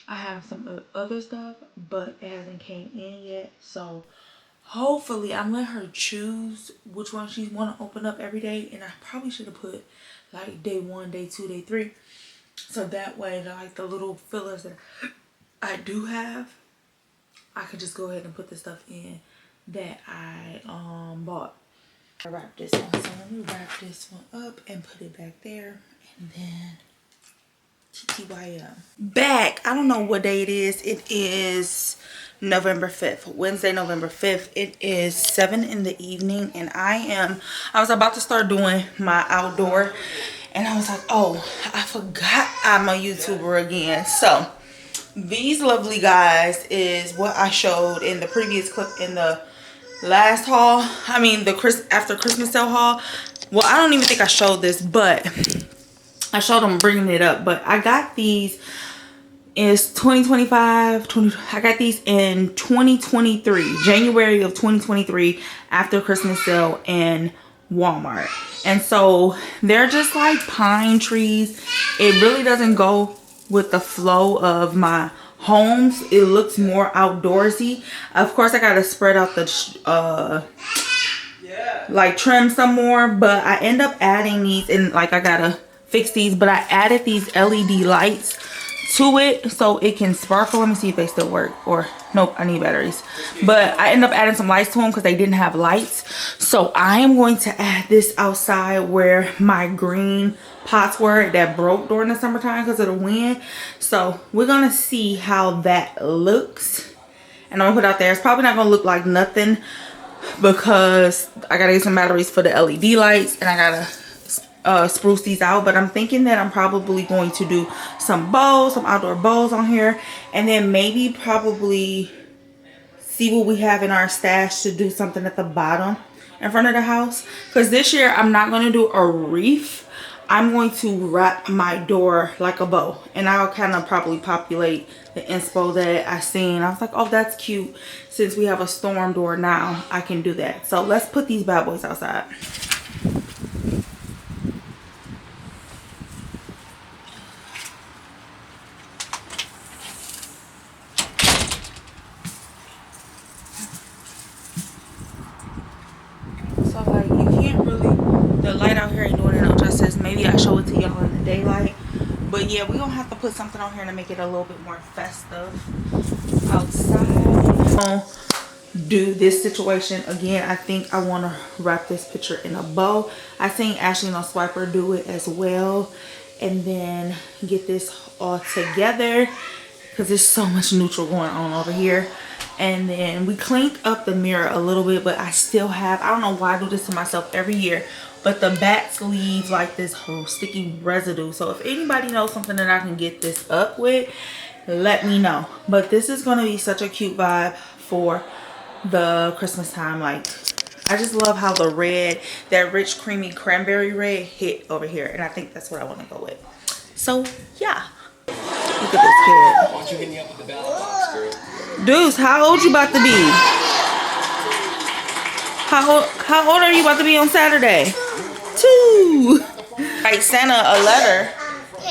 I have some other stuff, but it hasn't came in yet, so hopefully I'm letting her choose which one she want to open up every day, and I probably should have put like day 1, day 2, day 3, so that way like the little fillers that I do have, I could just go ahead and put the stuff in that I bought. I wrap this one, so let me wrap this one up and put it back there, and then TTYM. Back, I don't know what day it is. It is November 5th, Wednesday, November 5th. It is 7 in the evening, and I was about to start doing my outdoor, and I was like, oh, I forgot I'm a YouTuber again. So these lovely guys is what I showed in the previous clip in the last haul. I mean the after Christmas sale haul. Well, I don't even think I showed this, but I showed them bringing it up. But I got these, it's 2025 I got these in 2023, January of 2023, after Christmas sale in Walmart. And so they're just like pine trees. It really doesn't go with the flow of my homes. It looks more outdoorsy. Of course I gotta spread out the like trim some more, but I end up adding these, and like I gotta fix these, but I added these LED lights to it so it can sparkle. Let me see if they still work, or nope, I need batteries. But I end up adding some lights to them because they didn't have lights. So I am going to add this outside where my green pots were that broke during the summertime because of the wind. So we're gonna see how that looks, and I'm gonna put it out there. It's probably not gonna look like nothing because I gotta get some batteries for the LED lights, and I gotta spruce these out. But I'm thinking that I'm probably going to do some bows, some outdoor bows on here, and then maybe probably see what we have in our stash to do something at the bottom in front of the house. Because this year I'm not going to do a wreath. I'm going to wrap my door like a bow, and I'll kind of probably populate the inspo that I seen. I was like, oh, that's cute. Since we have a storm door now, I can do that. So let's put these bad boys outside. So like you can't really, the light out here ain't doing it no justice. Maybe I show it to y'all in the daylight. But yeah, we're gonna have to put something on here to make it a little bit more festive outside. Gonna do this situation again. I think I want to wrap this picture in a bow. I seen Ashley on Swiper do it as well, and then get this all together because there's so much neutral going on over here. And then we cleaned up the mirror a little bit, but I still have, I don't know why I do this to myself every year, but the bats leave like this whole sticky residue. So if anybody knows something that I can get this up with, let me know. But this is going to be such a cute vibe for the Christmas time. Like, I just love how the red, that rich creamy cranberry red hit over here, and I think that's what I want to go with. So yeah, look at this kid. Why don't you hit me up with the ballot box, girl? Deuce, how old you about to be? How old are you about to be on Saturday? 2. Write Santa a letter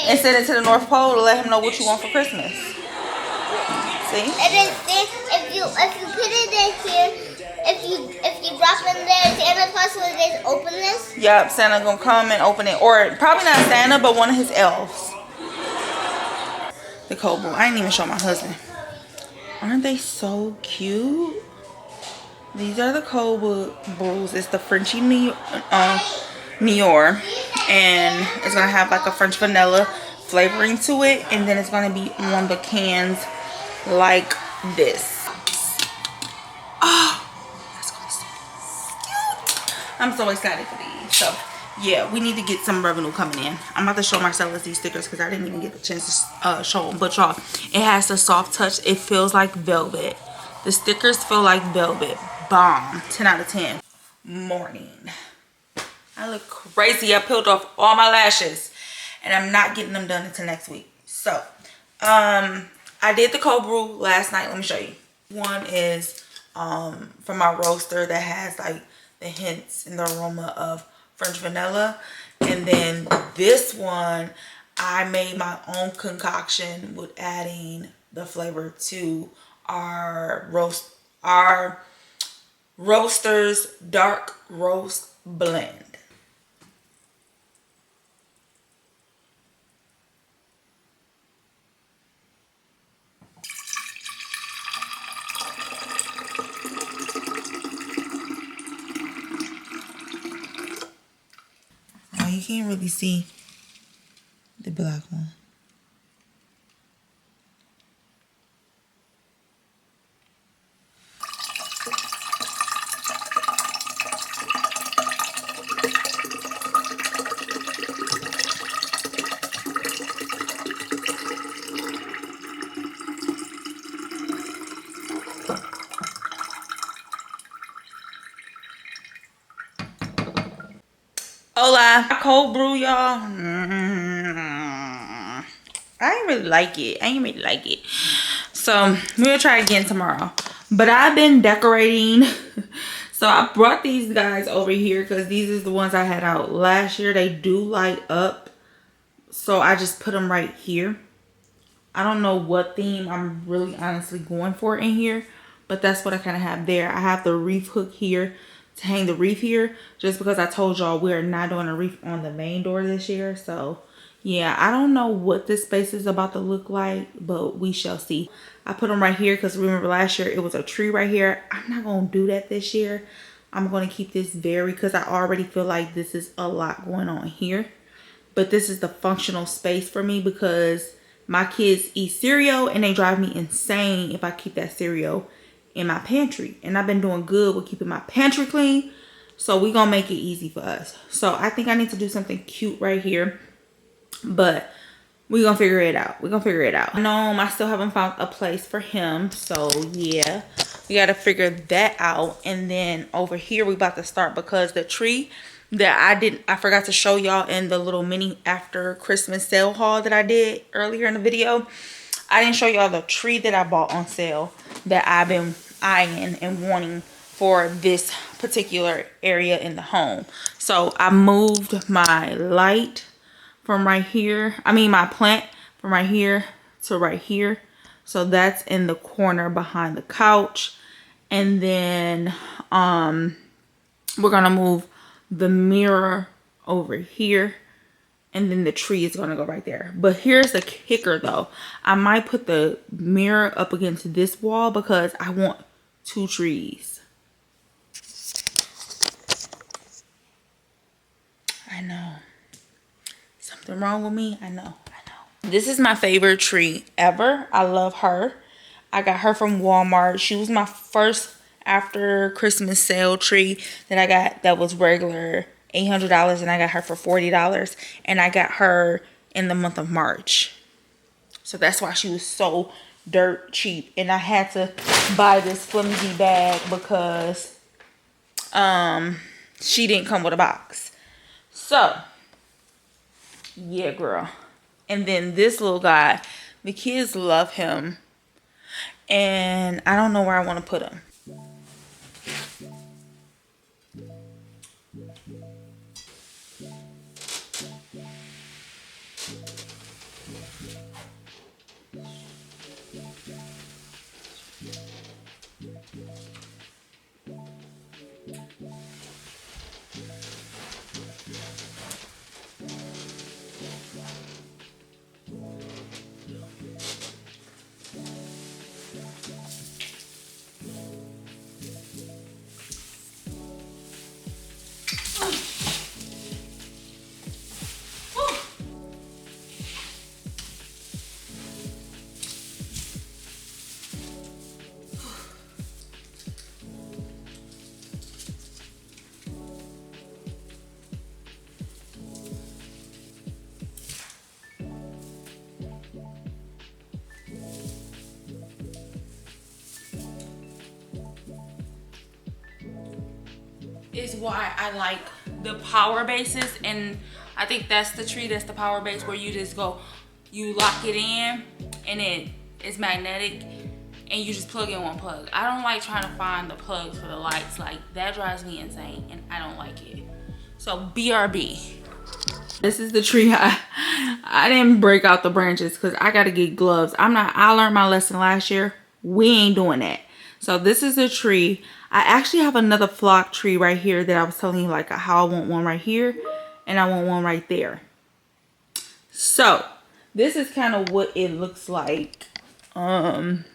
and send it to the North Pole to let him know what you want for Christmas. See? And then if you put it in here, if you drop it in there, Santa Claus will just open this. Yup, Santa gonna come and open it, or probably not Santa, but one of his elves. The cold brew. I ain't even show my husband. Aren't they so cute? These are the cold brews. It's the Frenchy Nior, and it's gonna have like a French vanilla flavoring to it, and then it's gonna be on the cans like this. Oh, that's gonna be so cute. I'm so excited for these. So yeah, we need to get some revenue coming in. I'm about to show Marcellus these stickers because I didn't even get the chance to show them. But y'all, it has the soft touch. It feels like velvet. The stickers feel like velvet. Bomb. 10 out of 10. Morning. I look crazy. I peeled off all my lashes, and I'm not getting them done until next week. So I did the cold brew last night. Let me show you. One is from my roaster that has like the hints and the aroma of French vanilla, and then this one I made my own concoction with adding the flavor to our Roasters Dark Roast Blend. Oh, you can't really see the black one. Hola. Cold brew, y'all. I ain't really like it. So we'll try again tomorrow. But I've been decorating. So I brought these guys over here because these is the ones I had out last year. They do light up. So I just put them right here. I don't know what theme I'm really honestly going for in here, but that's what I kind of have there. I have the wreath hook here to hang the wreath here, just because I told y'all we are not doing a wreath on the main door this year. So yeah, I don't know what this space is about to look like, but we shall see. I put them right here because remember last year it was a tree right here. I'm not going to do that this year. I'm going to keep this because I already feel like this is a lot going on here. But this is the functional space for me because my kids eat cereal and they drive me insane if I keep that cereal in my pantry. And I've been doing good with keeping my pantry clean. So we're going to make it easy for us. So I think I need to do something cute right here. But we're going to figure it out. No, I still haven't found a place for him. So yeah, we got to figure that out. And then over here we about to start because the tree that I forgot to show y'all in the little mini after Christmas sale haul that I did earlier in the video. I didn't show y'all the tree that I bought on sale that I've been eyeing and wanting for this particular area in the home. So I moved my light from right here. My plant from right here to right here. So that's in the corner behind the couch. And then we're gonna move the mirror over here, and then the tree is gonna go right there. But here's the kicker though. I might put the mirror up against this wall because I want 2 trees. I know. Something wrong with me? I know. This is my favorite tree ever. I love her. I got her from Walmart. She was my first after Christmas sale tree that I got that was regular $800, and I got her for $40, and I got her in the month of March. So that's why she was so dirt cheap. And I had to buy this flimsy bag because she didn't come with a box. So yeah, girl. And then this little guy, the kids love him, and I don't know where I want to put him. Is why I like the power bases, and I think that's the tree that's the power base, where you just go, you lock it in and it is magnetic and you just plug in one plug. I don't like trying to find the plugs for the lights. Like, that drives me insane and I don't like it. So BRB. This is the tree. I didn't break out the branches because I gotta get gloves. I learned my lesson last year. We ain't doing that. So this is a tree. I actually have another flock tree right here that I was telling you like how I want one right here and I want one right there. So this is kind of what it looks like. Don't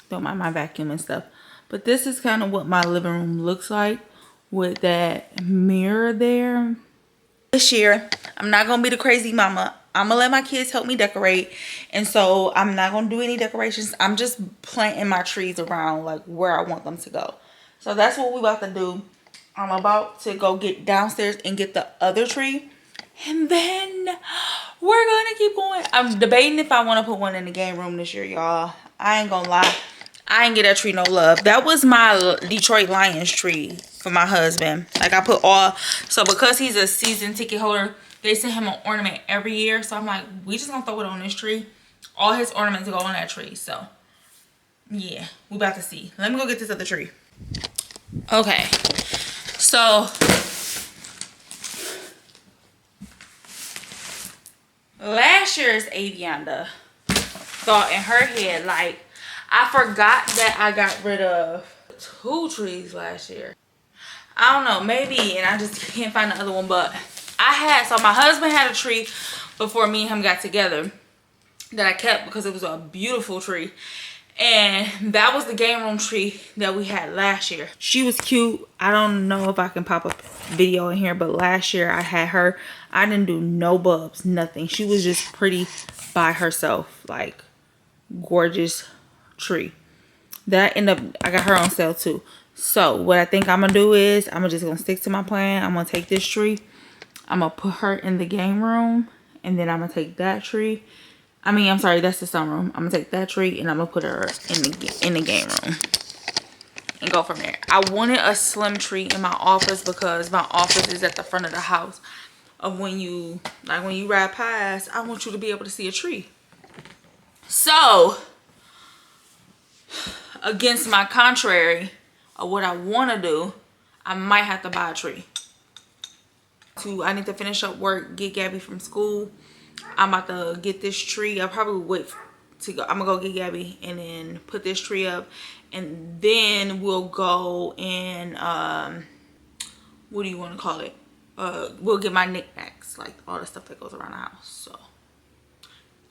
mind my vacuum and stuff. But this is kind of what my living room looks like with that mirror there. This year, I'm not going to be the crazy mama. I'm going to let my kids help me decorate. And so I'm not going to do any decorations. I'm just planting my trees around like where I want them to go. So that's what we're about to do. I'm about to go get downstairs and get the other tree. And then we're going to keep going. I'm debating if I want to put one in the game room this year, y'all. I ain't going to lie. I ain't get that tree no love. That was my Detroit Lions tree for my husband. Like I put all, so because he's a season ticket holder, they send him an ornament every year. So I'm like, we just gonna throw it on this tree. All his ornaments go on that tree. So yeah, we about to see. Let me go get this other tree. Okay, so last year's Avianda thought in her head like, I forgot that I got rid of 2 trees last year. I don't know, maybe, and I just can't find the other one, but so my husband had a tree before me and him got together that I kept because it was a beautiful tree. And that was the game room tree that we had last year. She was cute. I don't know if I can pop a video in here, but last year I had her. I didn't do no bulbs, nothing. She was just pretty by herself, like gorgeous tree. That I got her on sale too. So what I think I'm gonna do is I'm just gonna stick to my plan. I'm gonna take this tree, I'm gonna put her in the game room, and then I'm gonna take that tree. I'm sorry, that's the sunroom. I'm gonna take that tree and I'm gonna put her in the game room and go from there. I wanted a slim tree in my office because my office is at the front of the house. Of when you ride past, I want you to be able to see a tree. So against my contrary of what I want to do, I might have to buy a tree. I need to finish up work, get Gabby from school. I'm about to get this tree. I'll probably wait to go. I'm gonna go get Gabby and then put this tree up, and then we'll go and what do you want to call it? We'll get my knickknacks, like all the stuff that goes around the house. So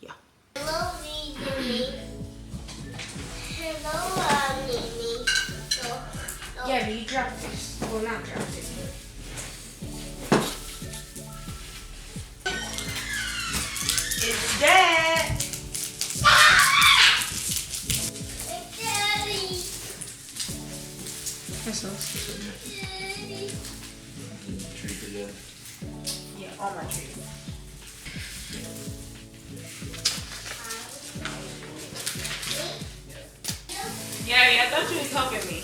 yeah. Hello, Mimi. Hello, Mimi. Yeah, you dropped it. Well, not dropped it. It's Dad. It's Daddy. That's so stupid. Daddy. Tree for Dad. Yeah, all my trees. Yeah, I thought you was helping me.